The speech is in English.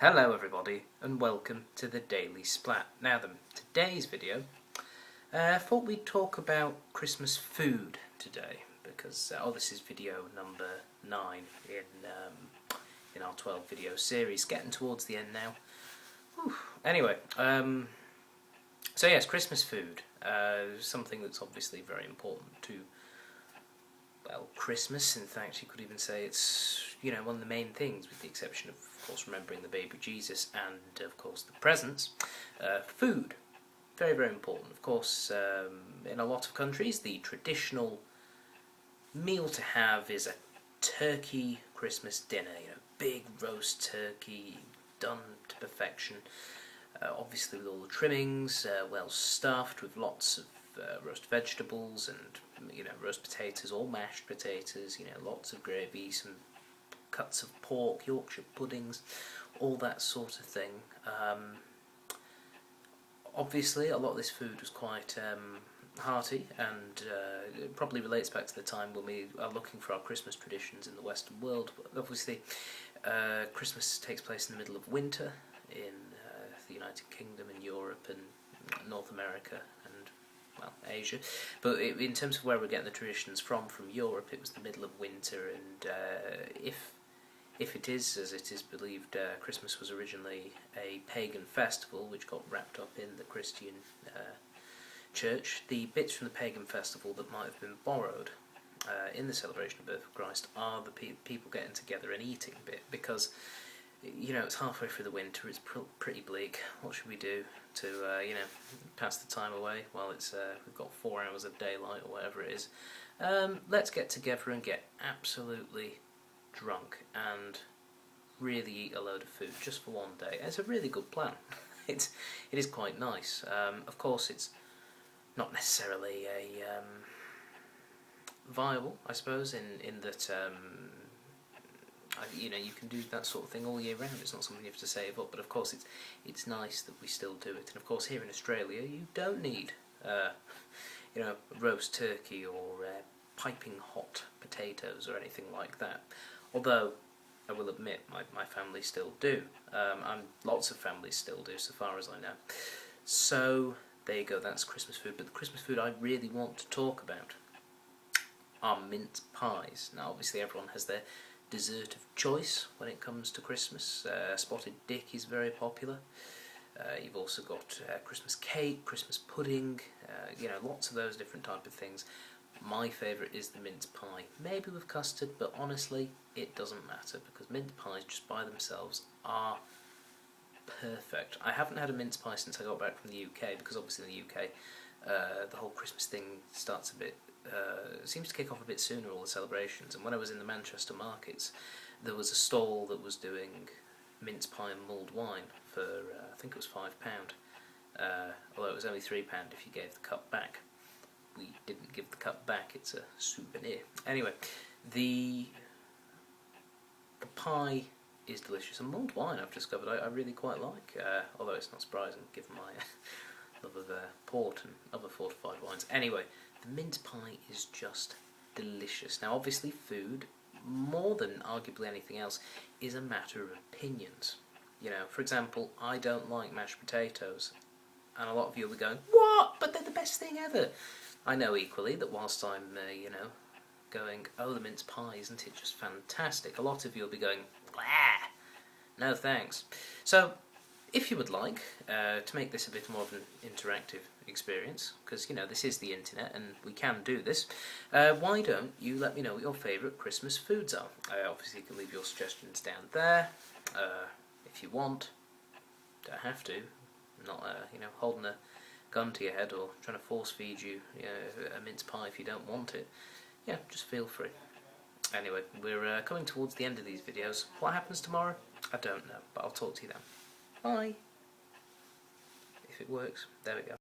Hello everybody and welcome to the Daily Splat. Now then, today's video, I thought we'd talk about Christmas food today because this is video number 9 in our 12 video series, getting towards the end now. Whew. Anyway, so yes, Christmas food, something that's obviously very important to, well, Christmas. In fact, you could even say it's, one of the main things, with the exception of course, remembering the baby Jesus and, of course, the presents. Food, very, very important. Of course, in a lot of countries, the traditional meal to have is a turkey Christmas dinner. Big roast turkey, done to perfection. Obviously, with all the trimmings, well stuffed, with lots of roast vegetables and roast potatoes or mashed potatoes. Lots of gravy, some cuts of pork, Yorkshire puddings, all that sort of thing. Obviously, a lot of this food was quite hearty, and it probably relates back to the time when we are looking for our Christmas traditions in the Western world. But obviously, Christmas takes place in the middle of winter in the United Kingdom, in Europe, and North America, and well, Asia. But in terms of where we're getting the traditions from Europe, it was the middle of winter, and if it is, as it is believed, Christmas was originally a pagan festival which got wrapped up in the Christian church, the bits from the pagan festival that might have been borrowed in the celebration of the birth of Christ are the people getting together and eating bit, because it's halfway through the winter, it's pretty bleak. What should we do to pass the time away? Well, it's we've got 4 hours of daylight or whatever it is. Let's get together and get absolutely drunk and really eat a load of food just for one day. It's a really good plan. It is quite nice. Of course, it's not necessarily a viable, I suppose, in that you can do that sort of thing all year round. It's not something you have to save up, but of course it's nice that we still do it. And of course, here in Australia, you don't need roast turkey or piping hot potatoes or anything like that. Although, I will admit, my family still do. And lots of families still do, so far as I know. So, there you go, that's Christmas food. But the Christmas food I really want to talk about are mince pies. Now, obviously, everyone has their dessert of choice when it comes to Christmas. Spotted dick is very popular. You've also got Christmas cake, Christmas pudding, lots of those different type of things. My favourite is the mince pie, maybe with custard, but honestly, it doesn't matter, because mince pies just by themselves are perfect. I haven't had a mince pie since I got back from the UK, because obviously in the UK, the whole Christmas thing starts a bit, seems to kick off a bit sooner, all the celebrations. And when I was in the Manchester markets, there was a stall that was doing mince pie and mulled wine for, I think it was £5, although it was only £3 if you gave the cup back. We didn't give the cup back, it's a souvenir. Anyway, the pie is delicious, and mulled wine I've discovered I really quite like, although it's not surprising given my love of port and other fortified wines. Anyway, the mince pie is just delicious. Now obviously food, more than arguably anything else, is a matter of opinions. For example, I don't like mashed potatoes, and a lot of you will be going, what? But they're the best thing ever. I know equally that whilst I'm, going, oh, the mince pie, isn't it just fantastic? A lot of you will be going, blah, no thanks. So, if you would like to make this a bit more of an interactive experience, because, this is the internet and we can do this, why don't you let me know what your favourite Christmas foods are? Obviously, you can leave your suggestions down there, if you want. Don't have to. I'm not, holding a gun to your head or trying to force feed you a mince pie if you don't want it. Yeah, just feel free. Anyway, we're coming towards the end of these videos. What happens tomorrow? I don't know, but I'll talk to you then. Bye! If it works, there we go.